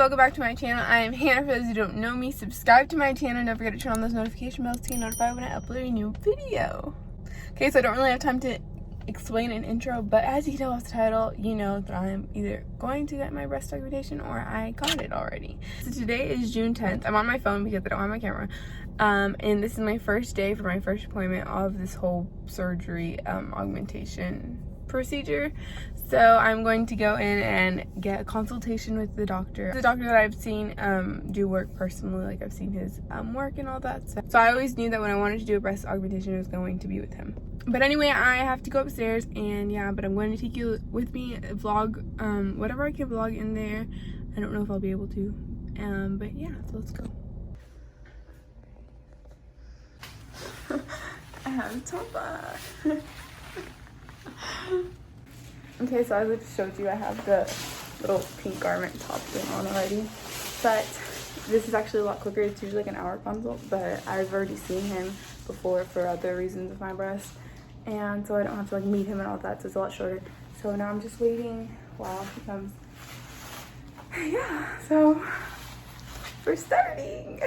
welcome back to my channel. I am Hannah. For those who don't know me, subscribe to my channel and don't forget to turn on those notification bells to get notified when I upload a new video. Okay, so I don't really have time to explain an intro, but as you can tell off the title, you know that I'm either going to get my breast augmentation or I got it already. So today is June 10th. I'm on my phone because I don't have my camera. And this is my first day for my first appointment of this whole surgery augmentation procedure. So I'm going to go in and get a consultation with the doctor. The doctor that I've seen do work personally, like I've seen his work and all that stuff. So I always knew that when I wanted to do a breast augmentation, it was going to be with him. But anyway, I have to go upstairs and yeah, but I'm going to take you with me, vlog whatever I can vlog in there. I don't know if I'll be able to, but yeah, so let's go. I have top on. Okay, so as I just showed you, I have the little pink garment top thing on already, but this is actually a lot quicker. It's usually like an hour consult, but I've already seen him before for other reasons of my breast, and so I don't have to like meet him and all that, so it's a lot shorter. So now I'm just waiting while he comes. Yeah, so we're starting.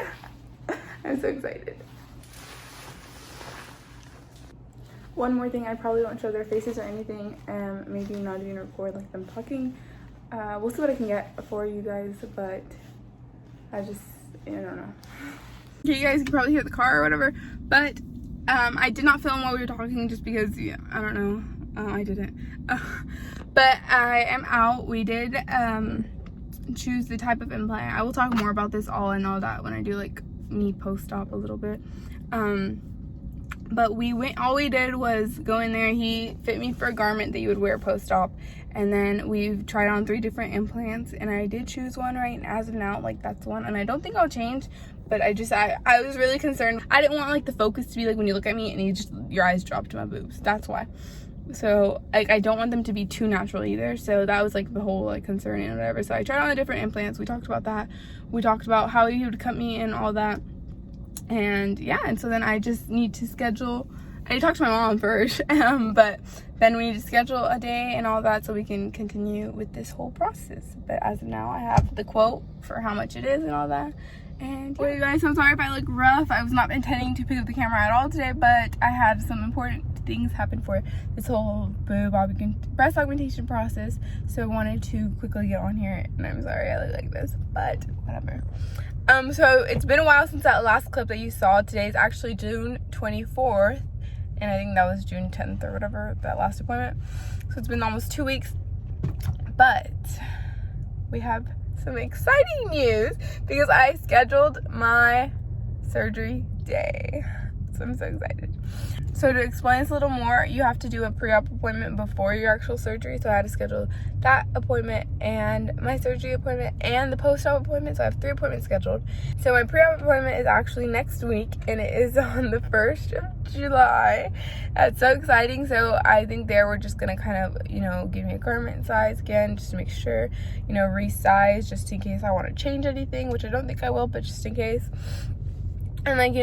I'm so excited. One more thing, I probably won't show their faces or anything, and maybe not even record like them talking. We'll see what I can get for you guys, but I don't know. Okay, you guys can probably hear the car or whatever, but I did not film while we were talking just because, yeah, I don't know, I didn't. But I am out. We did choose the type of implant. I will talk more about this all and all that when I do like me post-op a little bit. But all we did was go in there. He fit me for a garment that you would wear post-op, and then we've tried on 3 different implants, and I did choose one, right? And as of now, like, that's the one, and I don't think I'll change, but I was really concerned. I didn't want like the focus to be like when you look at me and your eyes drop to my boobs. That's why. So like I don't want them to be too natural either, so that was like the whole like concern and whatever. So I tried on the different implants. We talked about that. We talked about how he would cut me and all that. And yeah, and so then I just need to schedule. I talked to my mom first, but then we need to schedule a day and all that so we can continue with this whole process. But as of now, I have the quote for how much it is and all that. And yeah, you guys, I'm sorry if I look rough. I was not intending to pick up the camera at all today, but I had some important things happen for this whole breast augmentation process, so I wanted to quickly get on here. And I'm sorry I look like this, but whatever. So it's been a while since that last clip that you saw. Today is actually June 24th, and I think that was June 10th or whatever, that last appointment. So it's been almost 2 weeks, but we have some exciting news because I scheduled my surgery day. So I'm so excited. So to explain this a little more, you have to do a pre-op appointment before your actual surgery. So I had to schedule that appointment and my surgery appointment and the post-op appointment. So I have 3 appointments scheduled. So my pre-op appointment is actually next week, and it is on the 1st of July. That's so exciting. So I think we're just gonna kind of, give me a garment size again, just to make sure, resize, just in case I want to change anything, which I don't think I will, but just in case. And like,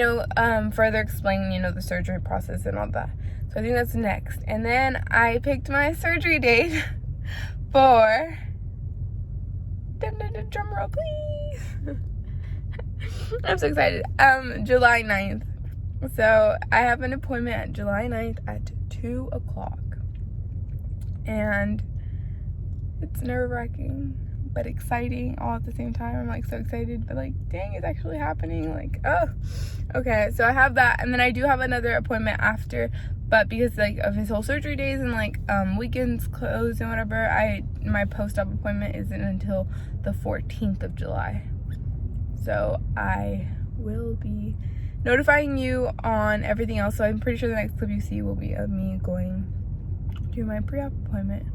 further explain, the surgery process and all that. So I think that's next. And then I picked my surgery date for, drum roll please. I'm so excited. July 9th. So I have an appointment at July 9th at 2 o'clock. And it's nerve-wracking but exciting all at the same time. I'm like so excited, but like, dang, it's actually happening. Like, oh, okay. So I have that, and then I do have another appointment after, but because like of his whole surgery days and like weekends closed and whatever, my post-op appointment isn't until the 14th of July. So I will be notifying you on everything else. So I'm pretty sure the next clip you see will be of me going to my pre-op appointment.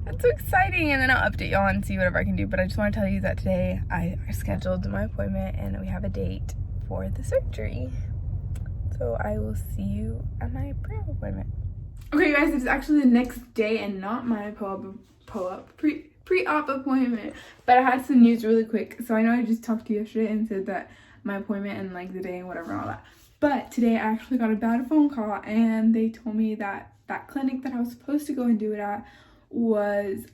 That's so exciting, and then I'll update y'all and see whatever I can do. But I just want to tell you that today I scheduled my appointment and we have a date for the surgery. So I will see you at my pre-op appointment. Okay, guys, it's actually the next day and not my pre-op appointment. But I had some news really quick. So I know I just talked to you yesterday and said that my appointment and like the day and whatever and all that. But today I actually got a bad phone call, and they told me that that clinic that I was supposed to go and do it at was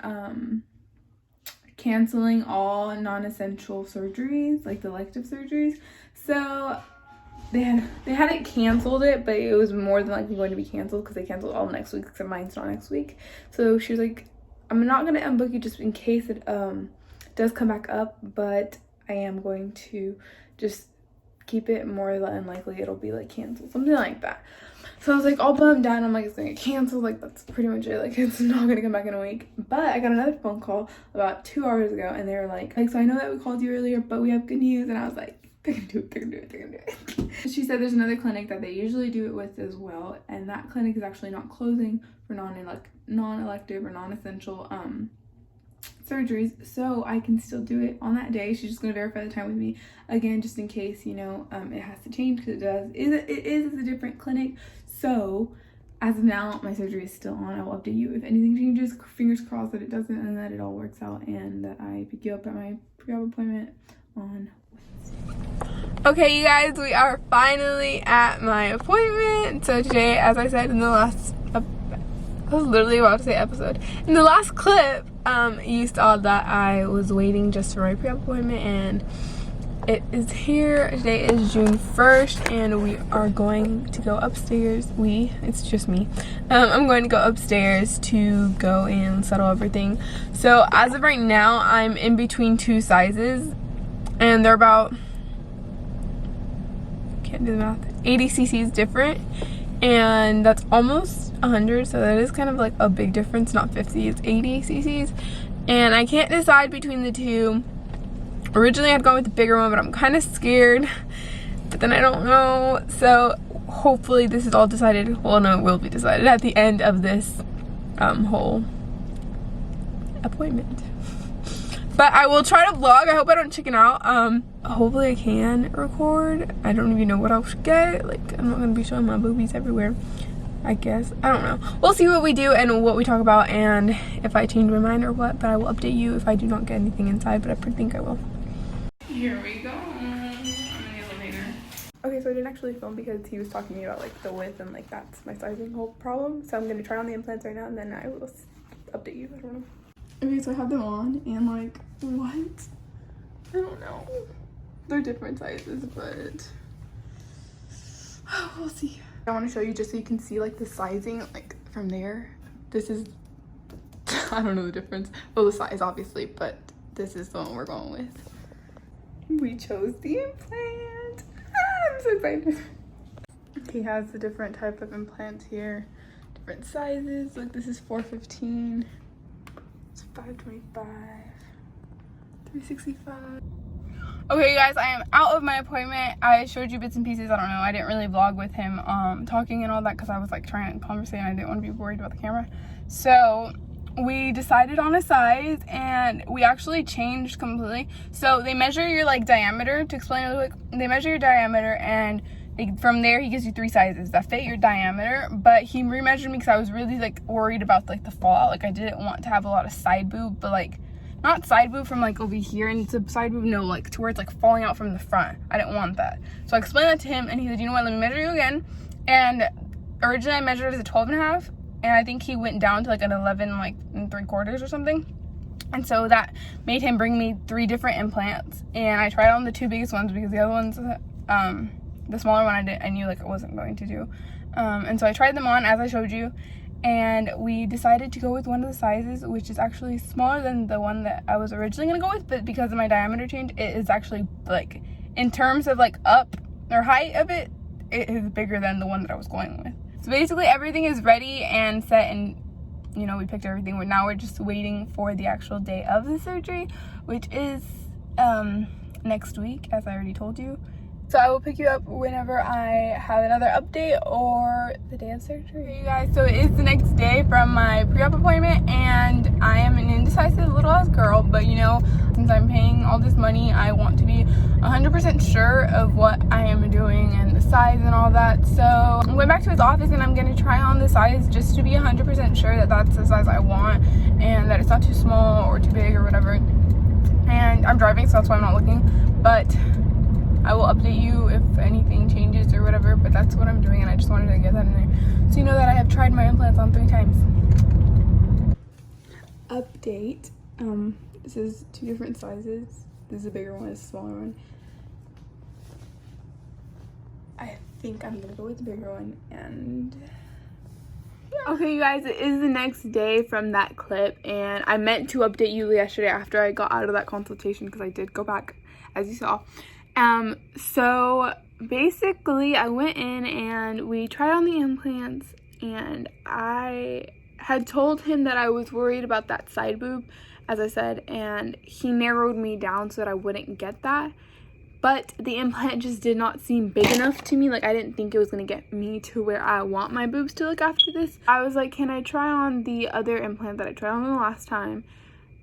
canceling all non-essential surgeries, like the elective surgeries. So they hadn't canceled it, but it was more than likely going to be canceled because they canceled all next week, except mine's not next week. So she was like, I'm not going to unbook you just in case it does come back up, but I am going to just keep it more than likely it'll be like canceled, something like that. So I was like all bummed out. I'm like, it's gonna get canceled, like that's pretty much it, like it's not gonna come back in a week. But I got another phone call about 2 hours ago, and they were like, so I know that we called you earlier, but we have good news. And I was like, they're gonna do it, they're gonna do it, they're gonna do it. She said there's another clinic that they usually do it with as well, and that clinic is actually not closing for non-elective or non-essential surgeries, so I can still do it on that day. She's just going to verify the time with me again, just in case, you know, it has to change, because it is a different clinic. So as of now, my surgery is still on. I will update you if anything changes. Fingers crossed that it doesn't, and that it all works out, and that I pick you up at my pre-op appointment on Wednesday. Okay, you guys, we are finally at my appointment. So today, as I said in the last I was literally about to say episode. In the last clip, you saw that I was waiting just for my pre-op appointment, and it is here. Today is June 1st, and we are going to go upstairs. It's just me. I'm going to go upstairs to go and settle everything. So as of right now, I'm in between 2 sizes, and they're about, can't do the math, 80 cc's different. And that's almost 100, so that is kind of like a big difference. Not 50, it's 80 cc's. And I can't decide between the two. Originally I'd gone with the bigger one, but I'm kind of scared, but then I don't know. So hopefully this is all decided. Well, no, it will be decided at the end of this whole appointment. But I will try to vlog. I hope I don't chicken out. Hopefully I can record. I don't even know what else to get. Like, I'm not gonna be showing my boobies everywhere, I guess. I don't know. We'll see what we do and what we talk about, and if I change my mind or what. But I will update you if I do not get anything inside, but I think I will. Here we go. I'm in the elevator. Okay, so I didn't actually film because he was talking to me about like the width, and like that's my sizing whole problem. So I'm gonna try on the implants right now, and then I will update you. I don't know. Okay, so I have them on, and like, what? I don't know. They're different sizes, but we'll see. I want to show you just so you can see like the sizing, like from there. This is, I don't know the difference. Well, the size obviously, but this is the one we're going with. We chose the implant. I'm so excited. He has the different type of implants here, different sizes. Like this is 415. It's 525, 365. Okay, you guys, I am out of my appointment. I showed you bits and pieces. I don't know. I didn't really vlog with him talking and all that because I was like trying to converse and I didn't want to be worried about the camera. So we decided on a size, and we actually changed completely. So they measure your like diameter. To explain really quick, they measure your diameter, and from there he gives you 3 sizes that fit your diameter. But he remeasured me because I was really like worried about like the fallout. Like I didn't want to have a lot of side boob, but like not side boob from like over here and it's a side boob, no, like to where it's like falling out from the front. I didn't want that. So I explained that to him, and he said, you know what, let me measure you again. And originally I measured it as a 12.5, and I think he went down to like an 11 like 3/4 or something. And so that made him bring me 3 different implants, and I tried on the 2 biggest ones because the other ones the smaller one I knew like I wasn't going to do. And so I tried them on as I showed you, and we decided to go with one of the sizes, which is actually smaller than the one that I was originally going to go with, but because of my diameter change, it is actually like, in terms of like up or height of it, it is bigger than the one that I was going with. So basically everything is ready and set, and you know, we picked everything. Now we're just waiting for the actual day of the surgery, which is next week, as I already told you. So I will pick you up whenever I have another update or the day of surgery. You guys, so it is the next day from my pre-op appointment, and I am an indecisive little ass girl, but you know, since I'm paying all this money, I want to be 100% sure of what I am doing and the size and all that. So I went back to his office, and I'm going to try on the size just to be 100% sure that that's the size I want and that it's not too small or too big or whatever. And I'm driving, so that's why I'm not looking, but I will update you if anything changes or whatever, but that's what I'm doing, and I just wanted to get that in there so you know that I have tried my implants on 3 times. Update. This is 2 different sizes. This is a bigger one, this is a smaller one. I think I'm gonna go with the bigger one, and yeah. Okay, you guys, it is the next day from that clip, and I meant to update you yesterday after I got out of that consultation, because I did go back, as you saw. So basically I went in and we tried on the implants, and I had told him that I was worried about that side boob, as I said, and he narrowed me down so that I wouldn't get that. But the implant just did not seem big enough to me. Like, I didn't think it was gonna get me to where I want my boobs to look after this. I was like, can I try on the other implant that I tried on the last time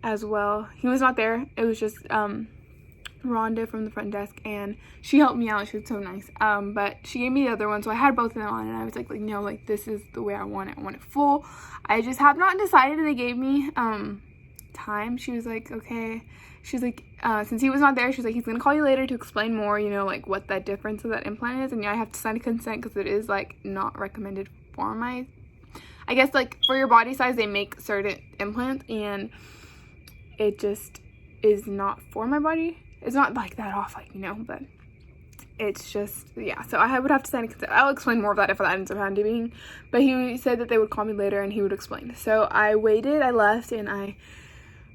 as well? He was not there. It was just Rhonda from the front desk, and she helped me out. She was so nice. But she gave me the other one, so I had both of them on, and I was like, no, like, this is the way I want it. I want it full. I just have not decided, and they gave me time. She was like, okay. She's like, since he was not there, she's like, he's gonna call you later to explain more, you know, like what that difference of that implant is. And yeah, I have to sign a consent because it is like not recommended for my, I guess, like for your body size they make certain implants, and it just is not for my body. It's not like that off, like, you know, but it's just, yeah. So I would have to sign a consent. I'll explain more of that if that ends up happening, but he said that they would call me later and he would explain. So I waited, I left, and I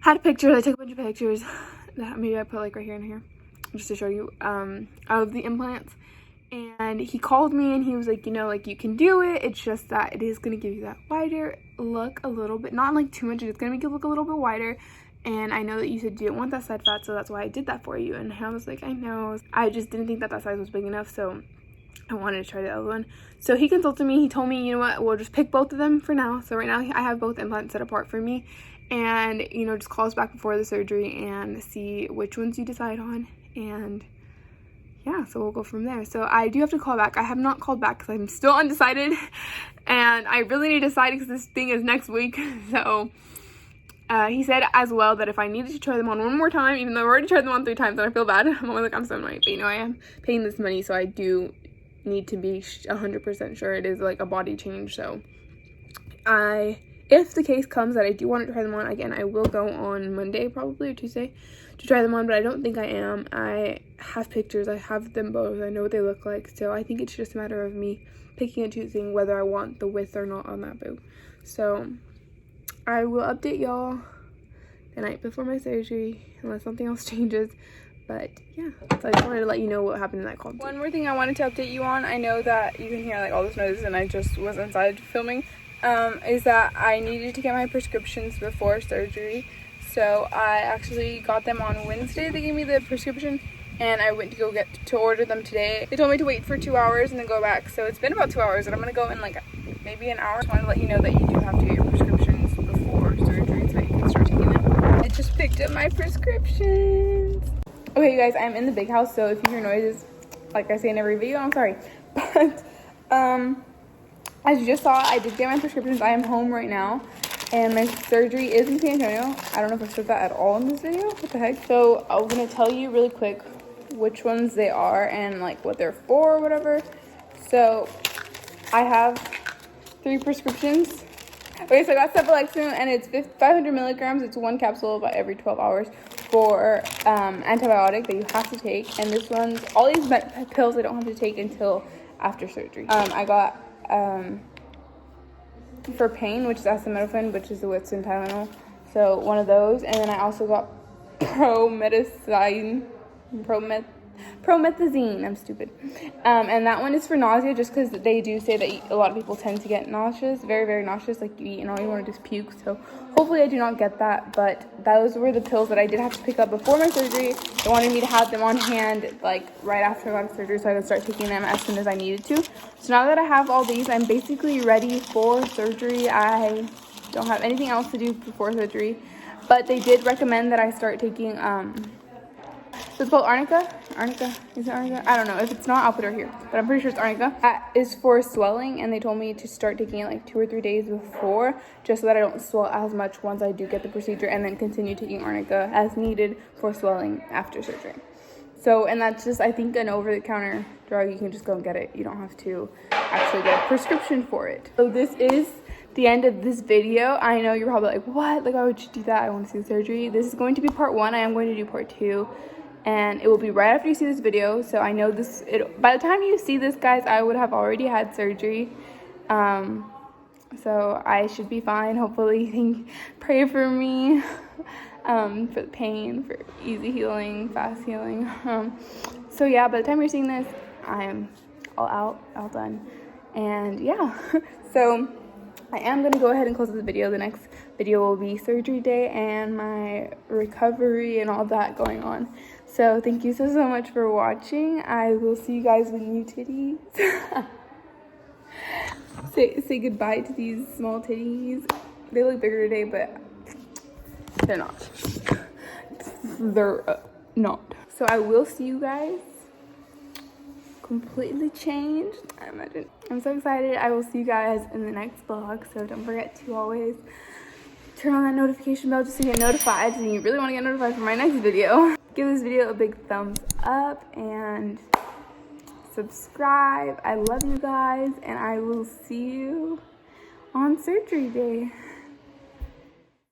had pictures. I took a bunch of pictures that maybe I put like right here and here just to show you of the implants. And he called me and he was like, you know, like, you can do it. It's just that it is going to give you that wider look a little bit, not like too much. It's going to make it look a little bit wider. And I know that you said you didn't want that side fat, so that's why I did that for you. And I was like, I know. I just didn't think that that size was big enough, so I wanted to try the other one. So he consulted me. He told me, you know what, we'll just pick both of them for now. So right now I have both implants set apart for me. And, you know, just call us back before the surgery and see which ones you decide on. And yeah, so we'll go from there. So I do have to call back. I have not called back because I'm still undecided. And I really need to decide because this thing is next week. So he said as well that if I needed to try them on one more time, even though I've already tried them on 3 times and I feel bad, I'm always like, I'm so annoyed. But, you know, I am paying this money, so I do need to be 100% sure it is like a body change. So if the case comes that I do want to try them on again, I will go on Monday probably, or Tuesday, to try them on, but I don't think I am. I have pictures. I have them both. I know what they look like. So I think it's just a matter of me picking and choosing whether I want the width or not on that boob. So I will update y'all the night before my surgery unless something else changes. But yeah, so I just wanted to let you know what happened in that call. One more thing I wanted to update you on. I know that you can hear like all this noises and I just was inside filming. Is that I needed to get my prescriptions before surgery. So I actually got them on Wednesday. They gave me the prescription and I went to go to order them today. They told me to wait for 2 hours and then go back. So it's been about 2 hours and I'm gonna go in like maybe an hour. I just wanted to let you know that you do have to get your prescriptions before surgery so that you can start taking them. I just picked up my prescriptions. Okay, you guys, I'm in the big house, so if you hear noises, like I say in every video, I'm sorry. But as you just saw, I did get my prescriptions. I am home right now, and my surgery is in San Antonio. I don't know if I said that at all in this video. What the heck? So I'm gonna tell you really quick which ones they are and like what they're for or whatever. So I have 3 prescriptions. Okay, so I got Cefalexin, and it's 500 milligrams. It's 1 capsule about every 12 hours for antibiotic that you have to take. And this one's, all these pills I don't have to take until after surgery. I got for pain, which is acetaminophen, which is the Whitson Tylenol. So one of those, and then I also got promethazine. I'm stupid. And that one is for nausea, just because they do say that a lot of people tend to get nauseous, very, very nauseous, like you eat and all you want to do is puke. So hopefully I do not get that, but those were the pills that I did have to pick up before my surgery. They wanted me to have them on hand like right after I got surgery so I could start taking them as soon as I needed to. So now that I have all these, I'm basically ready for surgery. I don't have anything else to do before surgery, but they did recommend that I start taking so it's called Arnica. Is it Arnica? I don't know. If it's not, I'll put it here. But I'm pretty sure it's Arnica. That is for swelling, and they told me to start taking it like 2 or 3 days before, just so that I don't swell as much once I do get the procedure, and then continue taking Arnica as needed for swelling after surgery. So, and that's just, I think, an over-the-counter drug. You can just go and get it. You don't have to actually get a prescription for it. So this is the end of this video. I know you're probably like, what? Like, why would you do that? I want to see the surgery. This is going to be part 1. I am going to do part 2. And it will be right after you see this video. So I know this, by the time you see this, guys, I would have already had surgery. So I should be fine, hopefully. Pray for me, for the pain, for easy healing, fast healing. So yeah, by the time you're seeing this, I'm all out, all done. And yeah, so I am going to go ahead and close the video. The next video will be surgery day and my recovery and all that going on. So thank you so much for watching. I will see you guys with new titties. say goodbye to these small titties. They look bigger today, but they're not. They're not. So I will see you guys completely changed, I imagine. I'm so excited. I will see you guys in the next vlog. So don't forget to always turn on that notification bell just to get notified. And you really want to get notified for my next video. Give this video a big thumbs up and subscribe. I love you guys, and I will see you on surgery day.